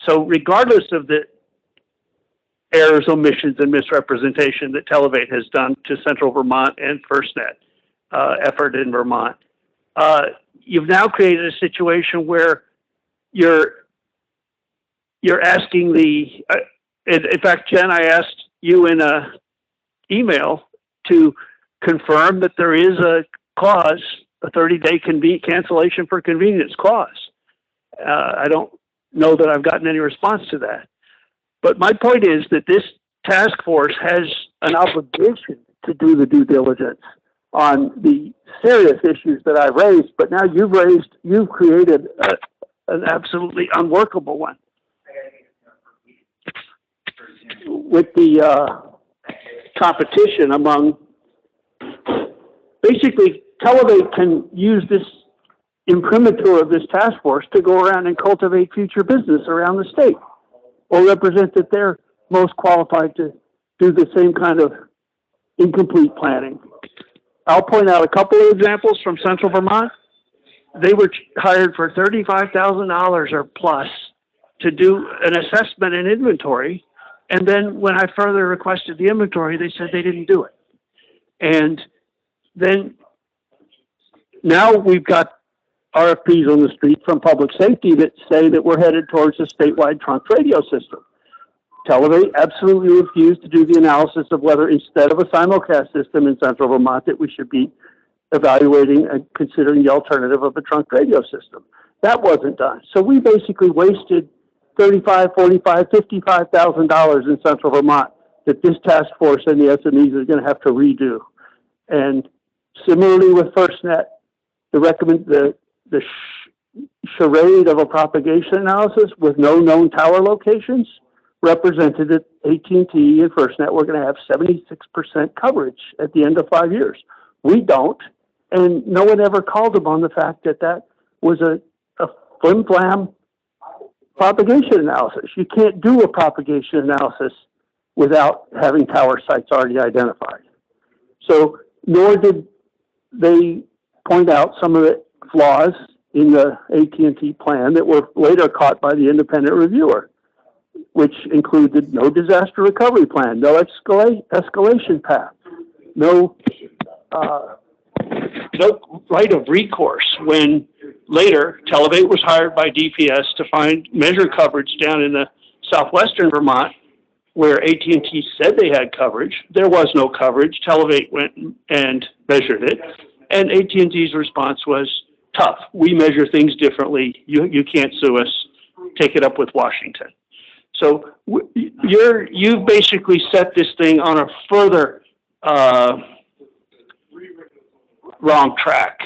So regardless of the errors, omissions, and misrepresentation that Televate has done to Central Vermont and FirstNet effort in Vermont, you've now created a situation where you're asking In fact, Jen, I asked you in a email to confirm that there is a clause, a 30-day cancellation for convenience clause. I don't know that I've gotten any response to that. But my point is that this task force has an obligation to do the due diligence on the serious issues that I've raised, but now you've created an absolutely unworkable one. With the competition among, basically, Televate can use this imprimatur of this task force to go around and cultivate future business around the state, or represent that they're most qualified to do the same kind of incomplete planning. I'll point out a couple of examples from Central Vermont. They were hired for $35,000 or plus to do an assessment and inventory. And then when I further requested the inventory, they said they didn't do it. And then now we've got RFPs on the street from public safety that say that we're headed towards a statewide trunk radio system. Televate absolutely refused to do the analysis of whether, instead of a simulcast system in Central Vermont, that we should be evaluating and considering the alternative of a trunk radio system. That wasn't done. So we basically wasted $35,000, $45,000, $55,000 in Central Vermont that this task force and the SMEs are going to have to redo. And similarly with FirstNet, the charade of a propagation analysis with no known tower locations represented that AT&T and FirstNet were going to have 76% coverage at the end of 5 years. We don't, and no one ever called upon the fact that that was a flim-flam propagation analysis. You can't do a propagation analysis without having tower sites already identified. So, nor did they point out some of the flaws in the AT&T plan that were later caught by the independent reviewer, which included no disaster recovery plan, no escalation path, no right of recourse. When later Televate was hired by DPS to measure coverage down in the southwestern Vermont, where AT&T said they had coverage, there was no coverage. Televate went and measured it, and AT&T's response was, tough. We measure things differently. You can't sue us. Take it up with Washington. So you've basically set this thing on a further wrong track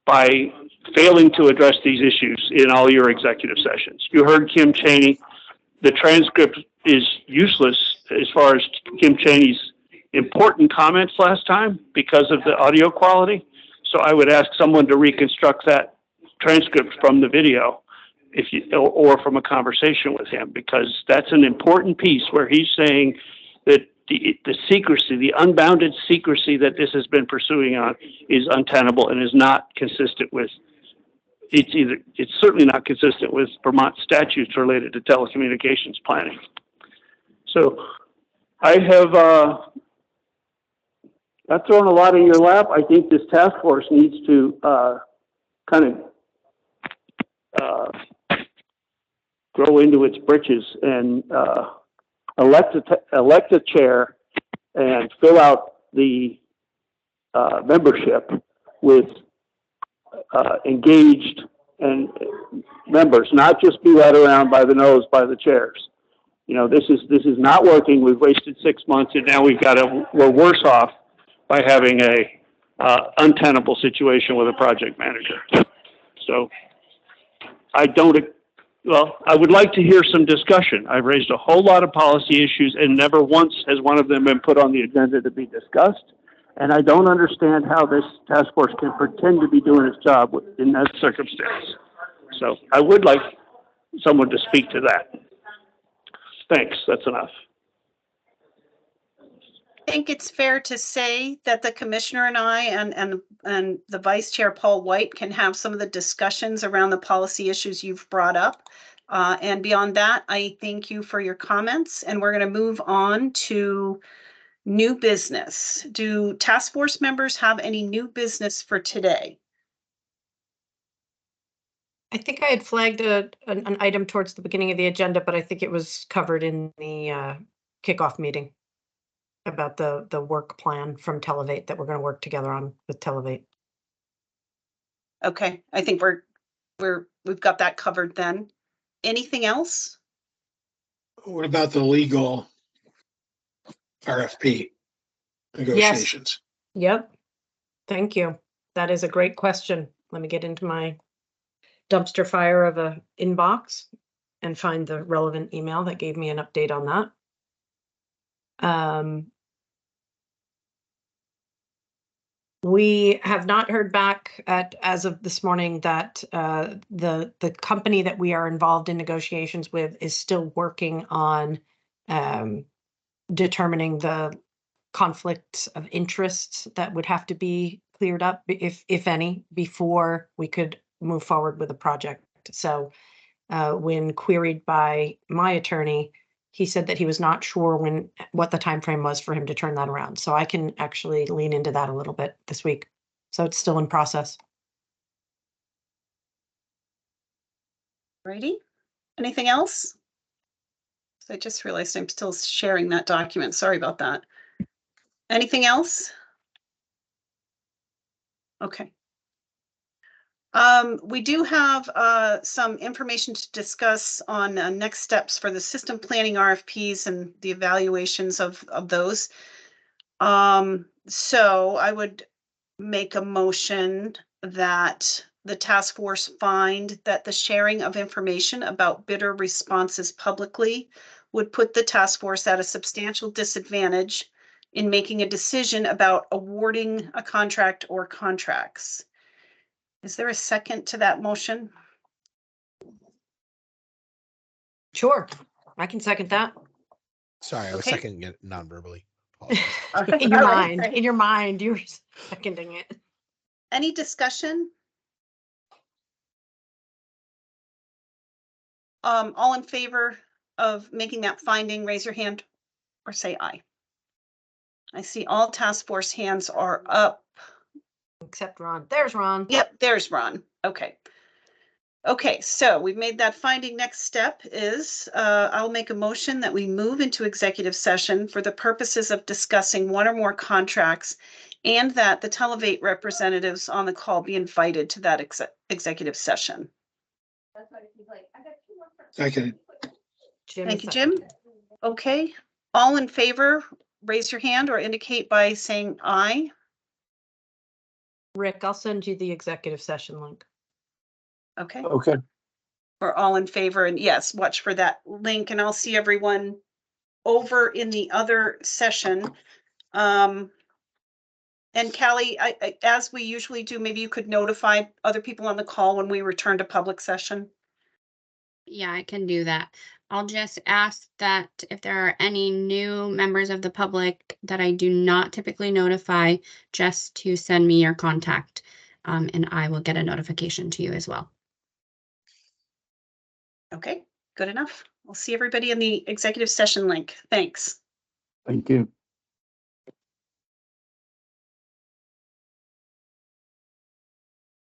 by failing to address these issues in all your executive sessions. You heard Kim Chaney. The transcript is useless as far as Kim Chaney's important comments last time because of the audio quality. So I would ask someone to reconstruct that transcript from the video or from a conversation with him, because that's an important piece where he's saying that the secrecy, the unbounded secrecy that this has been pursuing on is untenable and is not consistent with, it's certainly not consistent with Vermont statutes related to telecommunications planning. So I have I've thrown a lot in your lap. I think this task force needs to kind of grow into its britches and elect a chair and fill out the membership with engaged and members, not just be led around by the nose by the chairs. You know, this is not working. We've wasted 6 months, and now we're worse off by having a untenable situation with a project manager. So I would like to hear some discussion. I've raised a whole lot of policy issues, and never once has one of them been put on the agenda to be discussed. And I don't understand how this task force can pretend to be doing its job in that circumstance. So I would like someone to speak to that. Thanks, that's enough. I think it's fair to say that the commissioner and I and the vice chair, Paul White, can have some of the discussions around the policy issues you've brought up. And beyond that, I thank you for your comments, and we're going to move on to new business. Do task force members have any new business for today? I think I had flagged an item towards the beginning of the agenda, but I think it was covered in the kickoff meeting about the work plan from Televate that we're going to work together on with Televate. Okay, I think we've got that covered then. Anything else? What about the legal RFP negotiations? Yep. Thank you. That is a great question. Let me get into my dumpster fire of a inbox and find the relevant email that gave me an update on that. We have not heard back as of this morning that the company that we are involved in negotiations with is still working on determining the conflicts of interests that would have to be cleared up, if any, before we could move forward with a project. So when queried by my attorney, he said that he was not sure what the time frame was for him to turn that around. So I can actually lean into that a little bit this week. So it's still in process. Righty. Anything else? I just realized I'm still sharing that document. Sorry about that. Anything else? Okay. We do have some information to discuss on next steps for the system planning RFPs and the evaluations of those. So I would make a motion that the task force find that the sharing of information about bidder responses publicly would put the task force at a substantial disadvantage in making a decision about awarding a contract or contracts. Is there a second to that motion? Sure, I can second that. Sorry, I was Okay. seconding it non-verbally. In your All right, mind, great. in your mind, you're seconding it. Any discussion? All in favor of making that finding, raise your hand or say aye. I see all task force hands are up. Except Ron. There's Ron. Yep, there's Ron. Okay. Okay, so we've made that finding. Next step is I'll make a motion that we move into executive session for the purposes of discussing one or more contracts and that the Televate representatives on the call be invited to that executive session. Second. Jim Thank you, is Jim. seconded. Okay, all in favor, raise your hand or indicate by saying aye. Rick, I'll send you the executive session link. Okay. Okay. We're all in favor, and yes, watch for that link, and I'll see everyone over in the other session. And Callie, as we usually do, maybe you could notify other people on the call when we return to public session. Yeah, I can do that. I'll just ask that if there are any new members of the public that I do not typically notify, just to send me your contact, and I will get a notification to you as well. Okay, good enough. We'll see everybody in the executive session link. Thanks. Thank you.